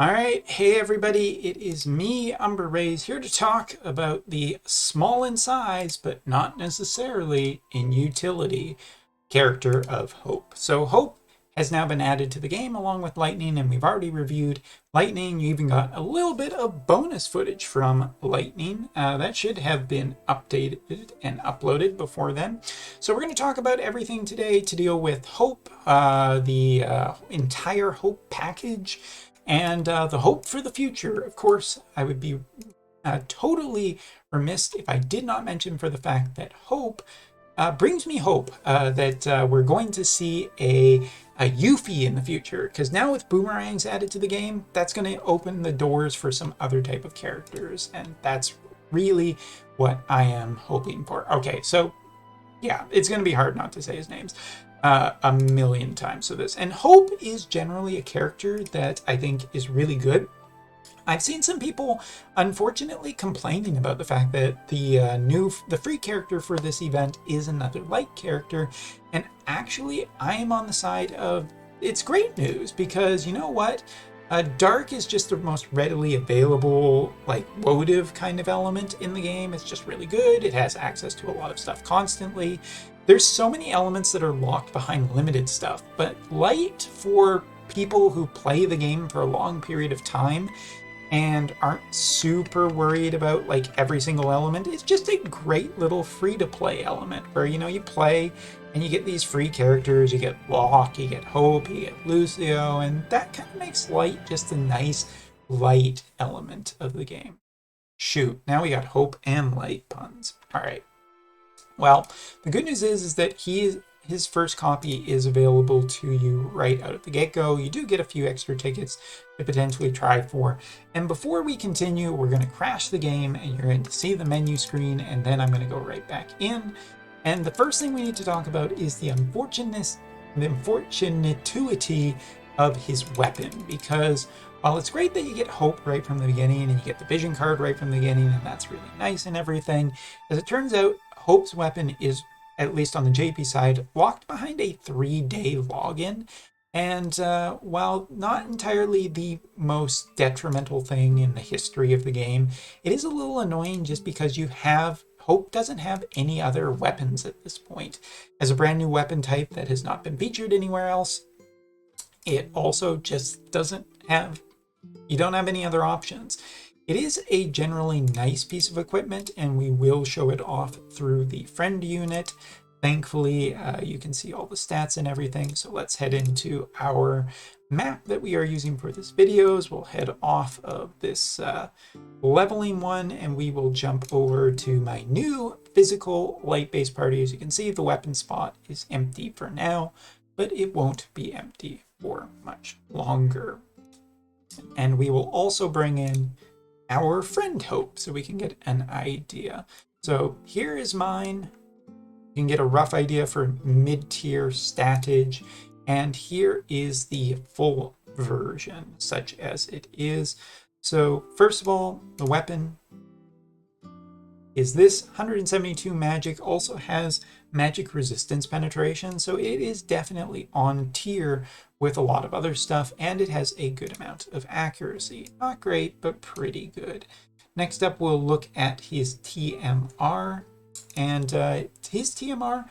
All right, hey everybody, it is me, Umber Rays, here to talk about the small in size, but not necessarily in utility, character of Hope. So Hope has now been added to the game along with Lightning, and we've already reviewed Lightning. You even got a little bit of bonus footage from Lightning. That should have been updated and uploaded before then. So we're going to talk about everything today to deal with Hope, the entire Hope package, and the hope for the future. Of course, I would be totally remiss if I did not mention for the fact that Hope brings me hope that we're going to see a Yuffie in the future, because now with boomerangs added to the game, that's going to open the doors for some other type of characters, and that's really what I am hoping for. Okay, so yeah, it's going to be hard not to say his names a million times for this. And Hope is generally a character that I think is really good. I've seen some people, unfortunately, complaining about the fact that the free character for this event is another light character, and actually, I am on the side of it's great news, because you know what? Dark is just the most readily available, like, Wotv kind of element in the game. It's just really good. It has access to a lot of stuff constantly. There's so many elements that are locked behind limited stuff, but Light, for people who play the game for a long period of time and aren't super worried about like every single element, it's just a great little free to play element where, you know, you play and you get these free characters. You get Locke, you get Hope, you get Lucio, and that kind of makes Light just a nice light element of the game. Shoot, now we got Hope and Light puns. All right. Well, the good news is that his first copy is available to you right out of the get-go. You do get a few extra tickets to potentially try for. And before we continue, we're going to crash the game and you're going to see the menu screen, and then I'm going to go right back in. And the first thing we need to talk about is the unfortunatity of his weapon, because while it's great that you get Hope right from the beginning and you get the vision card right from the beginning, and that's really nice and everything, as it turns out, Hope's weapon is, at least on the JP side, locked behind a 3-day login. And while not entirely the most detrimental thing in the history of the game, it is a little annoying just because Hope doesn't have any other weapons at this point. As a brand new weapon type that has not been featured anywhere else, it also just doesn't have, you don't have any other options. It is a generally nice piece of equipment, and we will show it off through the friend unit. Thankfully, you can see all the stats and everything. So let's head into our map that we are using for this videos. We'll head off of this leveling one, and we will jump over to my new physical light-based party. As you can see, the weapon spot is empty for now, but it won't be empty for much longer. And we will also bring in our friend Hope so we can get an idea. So here is mine. You can get a rough idea for mid-tier statage, and here is the full version such as it is. So first of all, the weapon is this 172 magic, also has magic resistance penetration, so it is definitely on tier with a lot of other stuff, and it has a good amount of accuracy. Not great, but pretty good. Next up, we'll look at his TMR, and his TMR,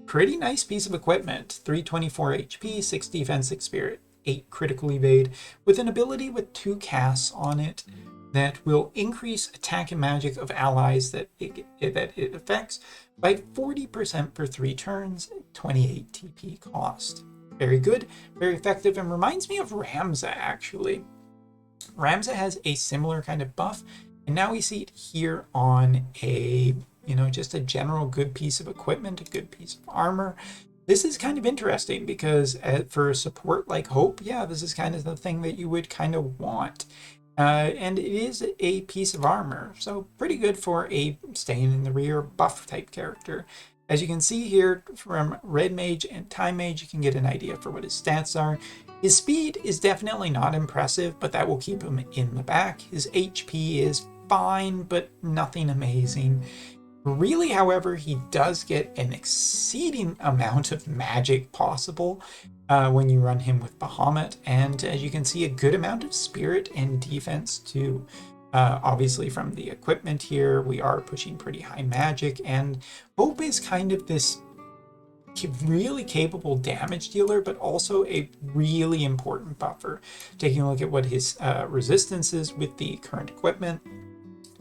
pretty nice piece of equipment. 324 HP, 6 defense, 6 spirit, 8 critical evade, with an ability with 2 casts on it that will increase attack and magic of allies that it affects by 40% for 3 turns, 28 TP cost. Very good, very effective, and reminds me of Ramza, actually. Ramza has a similar kind of buff, and now we see it here on a, just a general good piece of equipment, a good piece of armor. This is kind of interesting because for a support like Hope, yeah, this is kind of the thing that you would kind of want. And it is a piece of armor, so pretty good for a staying in the rear buff type character. As you can see here from Red Mage and Time Mage, you can get an idea for what his stats are. His speed is definitely not impressive, but that will keep him in the back. His HP is fine, but nothing amazing. Really, however, he does get an exceeding amount of magic possible when you run him with Bahamut, and as you can see, a good amount of spirit and defense too. Obviously, from the equipment here, we are pushing pretty high magic, and Hope is kind of this really capable damage dealer, but also a really important buffer. Taking a look at what his resistance is with the current equipment,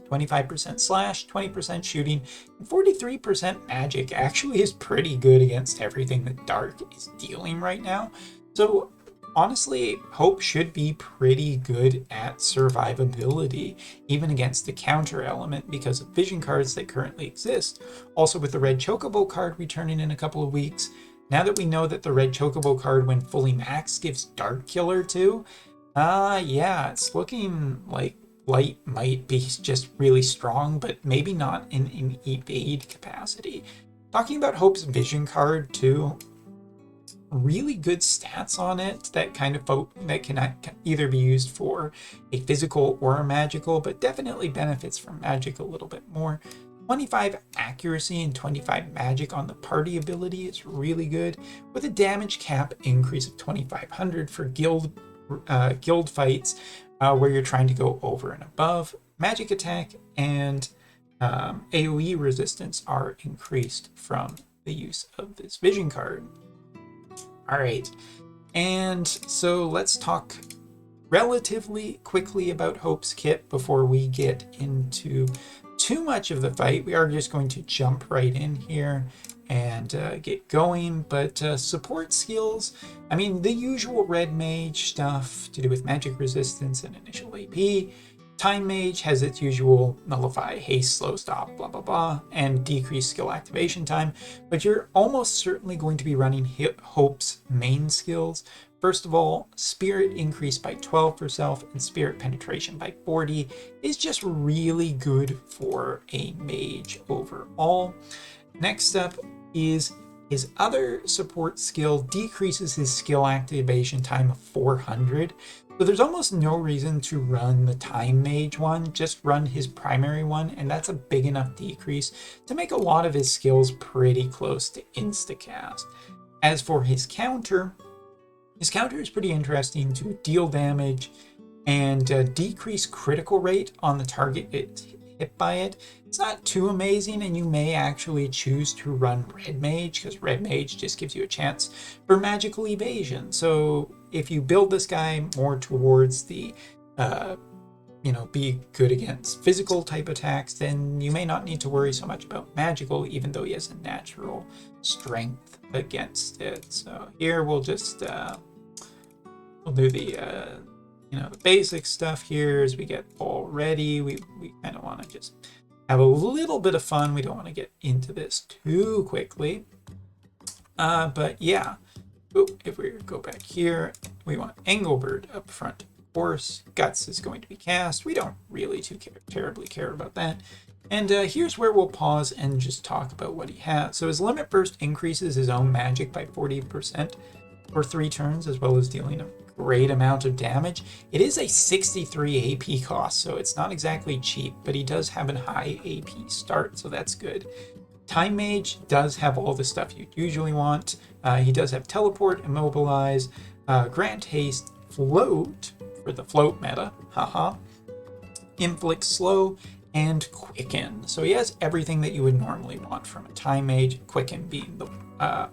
25% slash, 20% shooting, and 43% magic actually is pretty good against everything that Dark is dealing right now. So honestly, Hope should be pretty good at survivability, even against the counter element because of vision cards that currently exist. Also with the red Chocobo card returning in a couple of weeks, now that we know that the red Chocobo card when fully maxed gives Dark Killer too, yeah, it's looking like Light might be just really strong, but maybe not in an evade capacity. Talking about Hope's vision card too, really good stats on it that kind of that can either be used for a physical or a magical, but definitely benefits from magic a little bit more. 25 accuracy and 25 magic on the party ability is really good, with a damage cap increase of 2500 for guild fights where you're trying to go over and above. Magic attack and AoE resistance are increased from the use of this vision card. All right, and so let's talk relatively quickly about Hope's kit before we get into too much of the fight. We are just going to jump right in here and get going, but support skills, I mean, the usual red mage stuff to do with magic resistance and initial AP. Time Mage has its usual nullify, haste, slow stop, blah, blah, blah, and decrease skill activation time, but you're almost certainly going to be running Hope's main skills. First of all, Spirit increase by 12 for self and Spirit penetration by 40 is just really good for a mage overall. Next up is his other support skill decreases his skill activation time of 400. So there's almost no reason to run the Time Mage one, just run his primary one, and that's a big enough decrease to make a lot of his skills pretty close to instacast. As for his counter is pretty interesting to deal damage and decrease critical rate on the target it's hit by it. It's not too amazing, and you may actually choose to run Red Mage because Red Mage just gives you a chance for magical evasion. So if you build this guy more towards the be good against physical type attacks, then you may not need to worry so much about magical, even though he has a natural strength against it. So here we'll just we'll do the the basic stuff here as we get all ready. We kind of want to just have a little bit of fun. We don't want to get into this too quickly. But yeah, if we go back here, we want Engelbert up front. Of course, Guts is going to be cast. We don't really terribly care about that. And here's where we'll pause and just talk about what he has. So his limit burst increases his own magic by 40% for 3 turns, as well as dealing a great amount of damage. It is a 63 AP cost, so it's not exactly cheap, but he does have a high AP start, so that's good. Time Mage does have all the stuff you'd usually want. He does have Teleport, Immobilize, Grant Haste, Float for the float meta, haha, Inflict Slow, and Quicken. So he has everything that you would normally want from a Time Mage, Quicken being the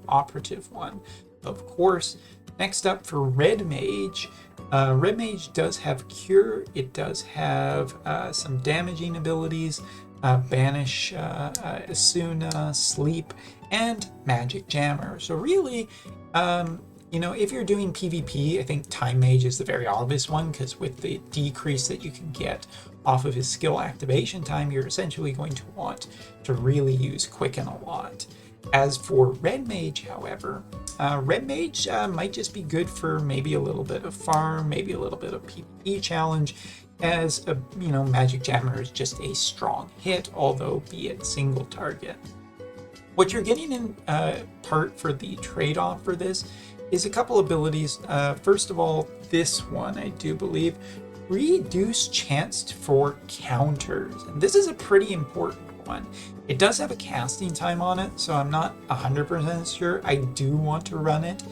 operative one, of course. Next up for Red Mage does have Cure. It does have some damaging abilities, Banish, Asuna, Sleep, and Magic Jammer. So really, if you're doing PvP, I think Time Mage is the very obvious one, because with the decrease that you can get off of his skill activation time, you're essentially going to want to really use Quicken a lot. As for Red Mage, however, Red Mage might just be good for maybe a little bit of farm, maybe a little bit of PvP challenge, as Magic Jammer is just a strong hit, although be it single target. What you're getting in part for the trade-off for this is a couple abilities. First of all, this one, I do believe, reduce chance for counters. And this is a pretty important one. one. It does have a casting time on it, so I'm not 100% sure I do want to run it.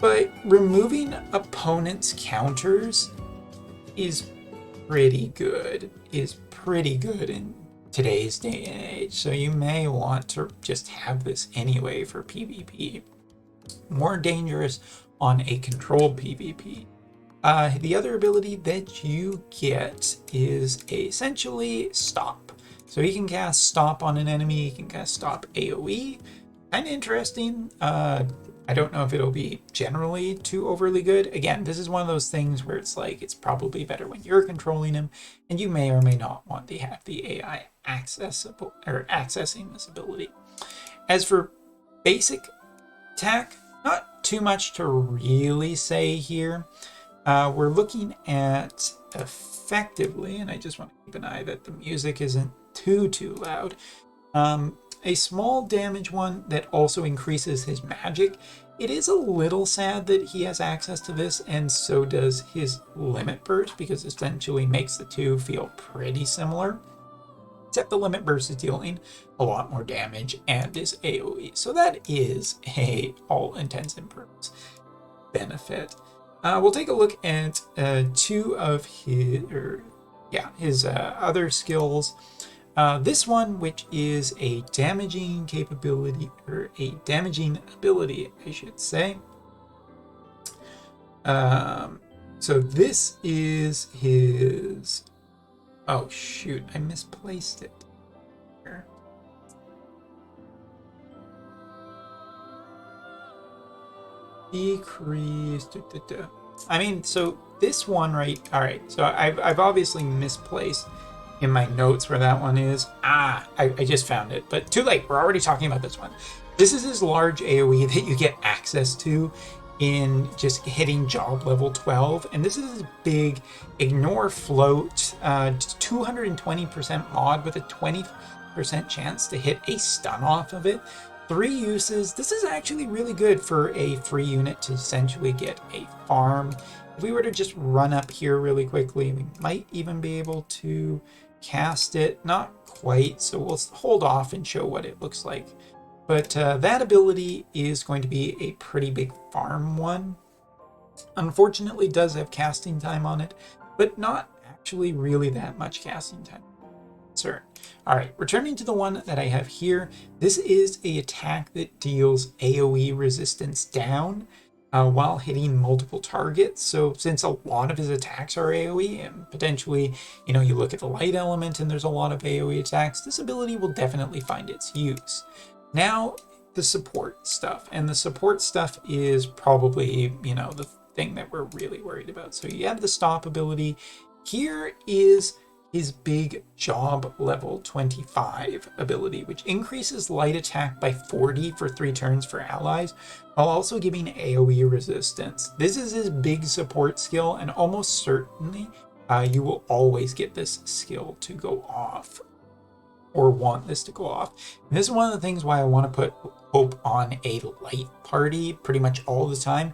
But removing opponents' counters is pretty good, in today's day and age. So you may want to just have this anyway for PvP. More dangerous on a controlled PvP. The other ability that you get is essentially Stop. So he can cast Stop on an enemy, he can cast Stop AoE. Kind of interesting. I don't know if it'll be generally too overly good. Again, this is one of those things where it's like, it's probably better when you're controlling him, and you may or may not want to have the AI accessing this ability. As for basic attack, not too much to really say here. We're looking at effectively, and I just want to keep an eye that the music isn't too loud. A small damage one that also increases his magic. It is a little sad that he has access to this, and so does his limit burst, because essentially makes the two feel pretty similar. Except the limit burst is dealing a lot more damage and is AoE. So that is a all intents and purposes benefit. We'll take a look at two of his other skills. This one, which is a damaging capability, or a damaging ability, I should say. So this is his... Oh shoot, I misplaced it. Here. Decrease... I mean, so this one, right? All right, so I've obviously misplaced in my notes where that one is. I just found it, but too late. We're already talking about this one. This is his large AoE that you get access to in just hitting job level 12, and this is his big ignore float, 220% mod with a 20% chance to hit a stun off of it. 3 uses. This is actually really good for a free unit to essentially get a farm. If we were to just run up here really quickly, we might even be able to cast it. Not quite, so we'll hold off and show what it looks like. But that ability is going to be a pretty big farm one. Unfortunately, it does have casting time on it, but not actually really that much casting time. Sir. All right, returning to the one that I have here, this is an attack that deals AoE resistance down while hitting multiple targets. So since a lot of his attacks are AoE, and potentially, you look at the light element and there's a lot of AoE attacks, this ability will definitely find its use. Now, the support stuff. And the support stuff is probably, the thing that we're really worried about. So you have the Stop ability. Here is his big job level 25 ability, which increases light attack by 40 for 3 turns for allies, while also giving AoE resistance. This is his big support skill, and almost certainly you will always get this skill to go off, or want this to go off. And this is one of the things why I want to put Hope on a light party pretty much all the time.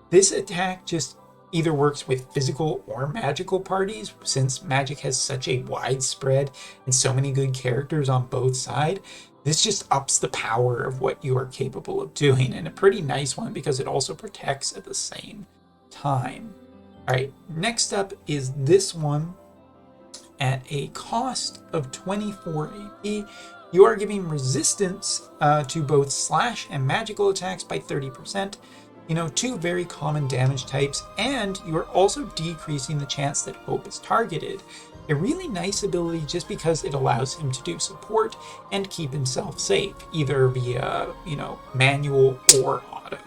This attack just either works with physical or magical parties, since magic has such a widespread and so many good characters on both sides. This just ups the power of what you are capable of doing, and a pretty nice one because it also protects at the same time. All right, next up is this one. At a cost of 24 AP, you are giving resistance to both slash and magical attacks by 30%. 2 very common damage types, and you are also decreasing the chance that Hope is targeted. A really nice ability just because it allows him to do support and keep himself safe, either via, manual or auto.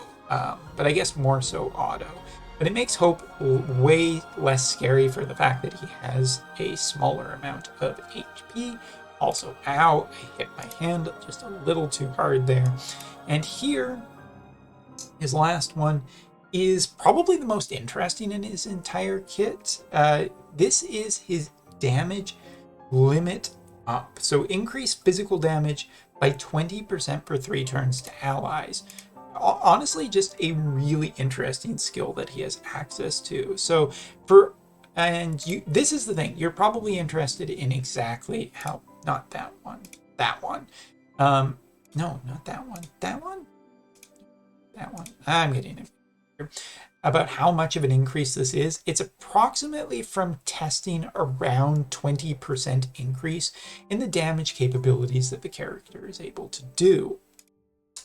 But I guess more so auto. But it makes Hope way less scary for the fact that he has a smaller amount of HP. Also, ow, I hit my hand just a little too hard there. And here, his last one is probably the most interesting in his entire kit. This is his damage limit up. So increase physical damage by 20% for 3 turns to allies. Honestly, just a really interesting skill that he has access to. So this is the thing, you're probably interested in exactly how not that one. That one. No, not that one. That one? That one. I'm getting it. About how much of an increase this is. It's approximately from testing around 20% increase in the damage capabilities that the character is able to do.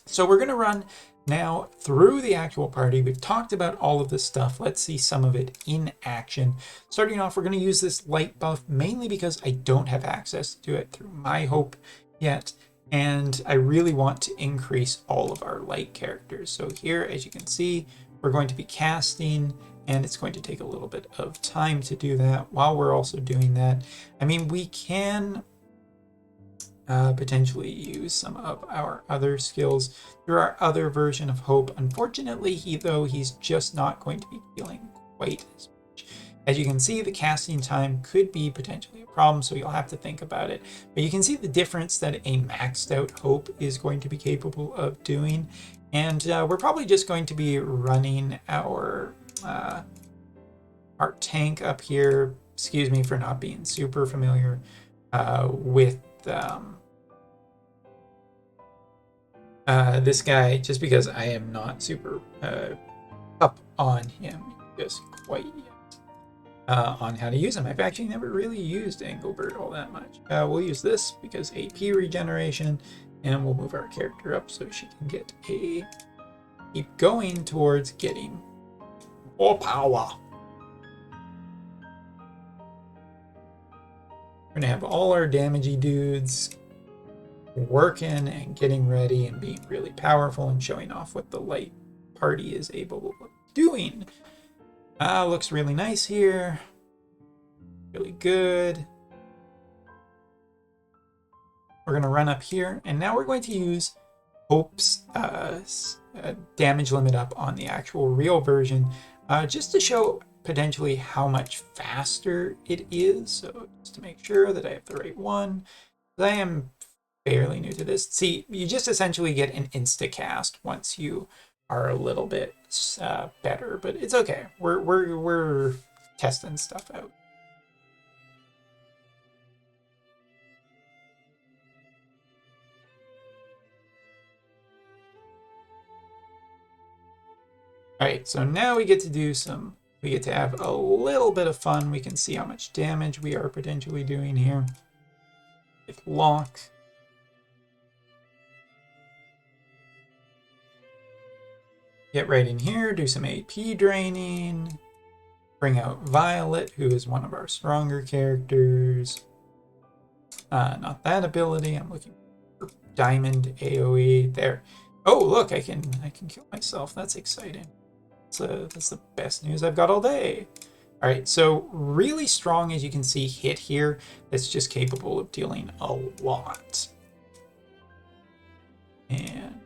So we're going to run now through the actual party. We've talked about all of this stuff. Let's see some of it in action. Starting off, we're going to use this light buff mainly because I don't have access to it through my hope yet. And I really want to increase all of our light characters. So here, as you can see, we're going to be casting, and it's going to take a little bit of time to do that. While we're also doing that, I mean, we can potentially use some of our other skills through our other version of hope. Unfortunately, he's just not going to be healing quite as much. As you can see, the casting time could be potentially a problem, so you'll have to think about it. But you can see the difference that a maxed out hope is going to be capable of doing. And we're probably just going to be running our tank up here. Excuse me for not being super familiar with this guy, just because I am not super up on him just quite yet. On how to use him. I've actually never really used Engelbert all that much. We'll use this because AP regeneration, and we'll move our character up so she can get keep going towards getting more power. We're gonna have all our damagey dudes working and getting ready and being really powerful and showing off what the light party is able of doing. Looks really nice here. Really good. We're going to run up here, and now we're going to use Hope's damage limit up on the actual real version, just to show potentially how much faster it is. So just to make sure that I have the right one. I am fairly new to this. See, you just essentially get an insta-cast once you are a little bit better, but it's okay. We're testing stuff out. All right, so now we get to have a little bit of fun. We can see how much damage we are potentially doing here with Lock. Get right in here, do some AP draining, bring out Violet, who is one of our stronger characters. Not that ability, I'm looking for Diamond AoE there. Oh, look, I can kill myself. That's exciting. That's the best news I've got all day. All right, so really strong, as you can see, hit here. That's just capable of dealing a lot. And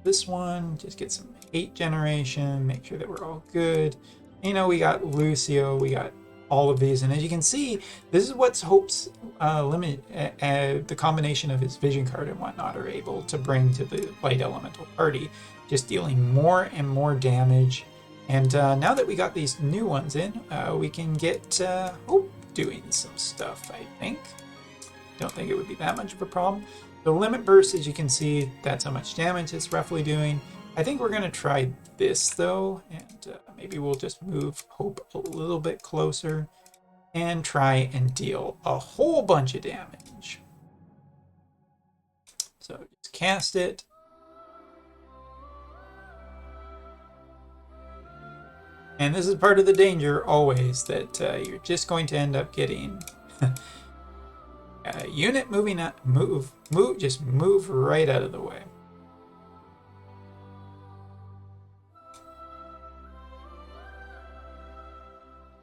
this one, just get some hate generation, make sure that we're all good. You know, we got Lucio, we got all of these, and as you can see, this is what's Hope's limit, the combination of his vision card and whatnot are able to bring to the light elemental party, just dealing more and more damage. And now that we got these new ones in, we can get Hope doing some stuff, I think. Don't think it would be that much of a problem. The limit burst, as you can see, that's how much damage it's roughly doing. I think we're going to try this, though, and maybe we'll just move Hope a little bit closer and try and deal a whole bunch of damage. So just cast it. And this is part of the danger, always, that you're just going to end up getting unit moving out, just move right out of the way.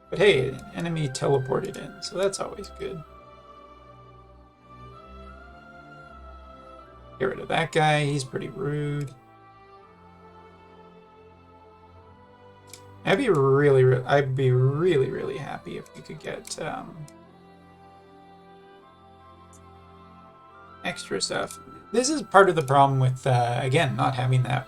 But hey, an enemy teleported in, so that's always good. Get rid of that guy, he's pretty rude. I'd be really happy if we could get extra stuff. This is part of the problem with, again, not having that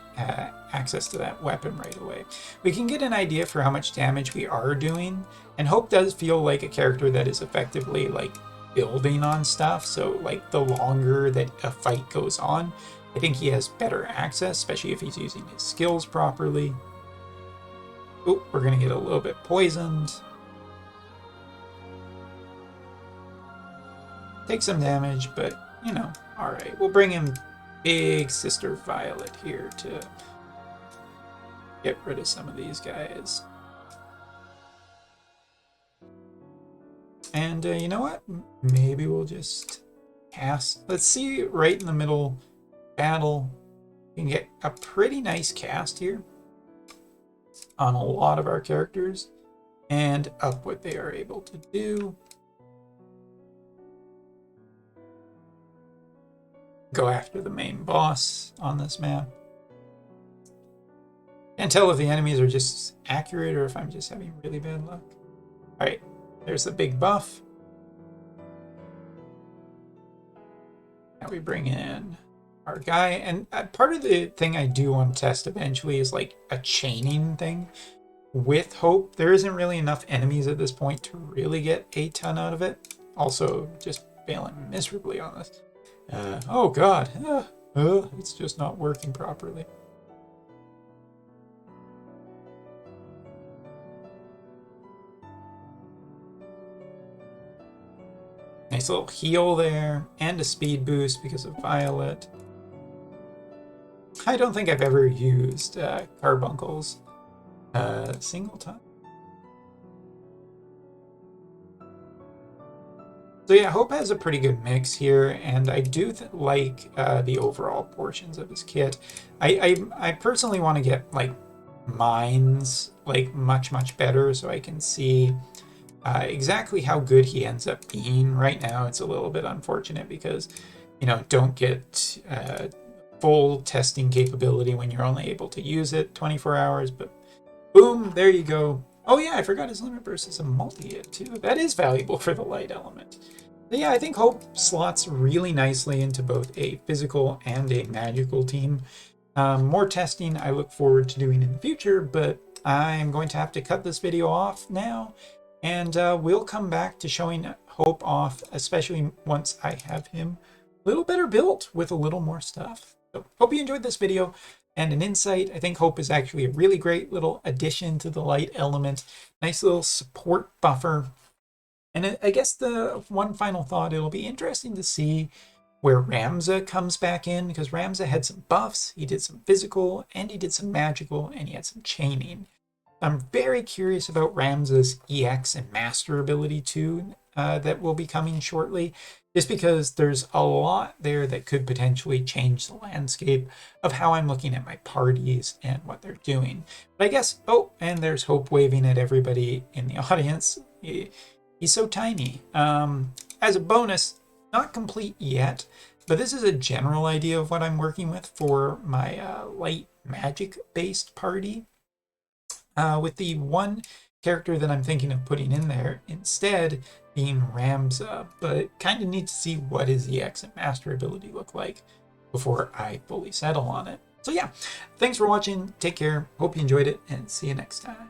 access to that weapon right away. We can get an idea for how much damage we are doing, and Hope does feel like a character that is effectively like building on stuff. So like the longer that a fight goes on, I think he has better access, especially if he's using his skills properly. Oh, we're gonna get a little bit poisoned. Take some damage, but you know, all right. We'll bring in Big Sister Violet here to get rid of some of these guys. And you know what? Maybe we'll just cast. Let's see, right in the middle battle, we can get a pretty nice cast here on a lot of our characters and up what they are able to do. Go after the main boss on this map. Can't tell if the enemies are just accurate or if I'm just having really bad luck. All right, there's the big buff. Now we bring in our guy, and part of the thing I do want to test eventually is like a chaining thing with Hope. There isn't really enough enemies at this point to really get a ton out of it. Also, just failing miserably on this. Oh god, it's just not working properly. Nice little heal there, and a speed boost because of Violet. I don't think I've ever used Carbuncles single time. So yeah, Hope has a pretty good mix here, and I do like the overall portions of his kit. I personally want to get like mines like much better so I can see exactly how good he ends up being. Right now it's a little bit unfortunate because, you know, don't get full testing capability when you're only able to use it 24 hours, but boom, there you go. Oh yeah, I forgot his limit burst is a multi-hit too. That is valuable for the light element. But yeah, I think Hope slots really nicely into both a physical and a magical team. More testing I look forward to doing in the future, but I'm going to have to cut this video off now, and we'll come back to showing Hope off, especially once I have him a little better built with a little more stuff. So hope you enjoyed this video and an insight. I think Hope is actually a really great little addition to the light element. Nice little support buffer. And I guess the one final thought, it'll be interesting to see where Ramza comes back in, because Ramza had some buffs, he did some physical, and he did some magical, and he had some chaining. I'm very curious about Ramza's EX and Master ability too, that will be coming shortly, just because there's a lot there that could potentially change the landscape of how I'm looking at my parties and what they're doing. But I guess, oh, and there's Hope waving at everybody in the audience. He's so tiny. As a bonus, not complete yet, but this is a general idea of what I'm working with for my light magic-based party. With the one character that I'm thinking of putting in there instead being Ramza, but kind of need to see what his EX and Master ability look like before I fully settle on it. So yeah, thanks for watching, take care, hope you enjoyed it, and see you next time.